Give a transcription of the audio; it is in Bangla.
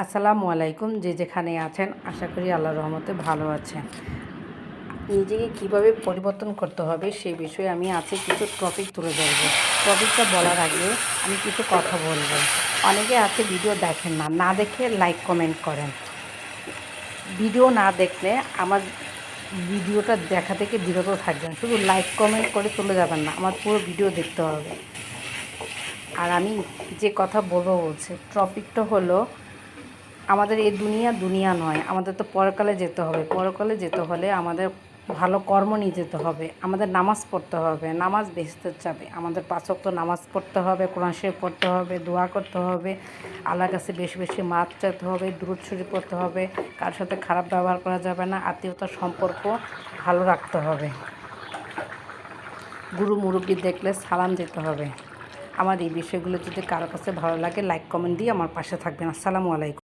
আসসালামু আলাইকুম। যে যেখানে আছেন আশা করি আল্লাহর রহমতে ভালো আছেন। নিজেকে কীভাবে পরিবর্তন করতে হবে সেই বিষয়ে আমি আজকে কিছু টপিক তুলে ধরব। টপিকটা বলার আগে আমি কিছু কথা বলব। অনেকে আছে ভিডিও দেখেন না, না দেখে লাইক কমেন্ট করেন। ভিডিও না দেখলে আমার ভিডিওটা দেখা থেকে বিরত থাকবেন, শুধু লাইক কমেন্ট করে চলে যাবেন না, আমার পুরো ভিডিও দেখতে হবে। আর আমি যে কথা বলছি টপিকটা হলো, আমাদের এই দুনিয়া নয়, আমাদের তো পরকালে যেতে হবে। পরকালে যেতে হলে আমাদের ভালো কর্ম নিয়ে যেতে হবে, আমাদের নামাজ পড়তে হবে, নামাজ বেহেশতের চাবি। আমাদের 5 ওয়াক্ত নামাজ পড়তে হবে, কোরআন শরীফ পড়তে হবে, দোয়া করতে হবে, আল্লাহর কাছে বেশি বেশি মাফ চাইতে হবে, দুরূদ শরীফ পড়তে হবে, কার সাথে খারাপ ব্যবহার করা যাবে না, আত্মীয়তার সম্পর্ক ভালো রাখতে হবে, গুরু মুরব্বি দেখলে সালাম দিতে হবে। আমার এই বিষয়গুলো যদি কারো কাছে ভালো লাগে লাইক কমেন্ট দিয়ে আমার পাশে থাকবেন। আসসালামু আলাইকুম।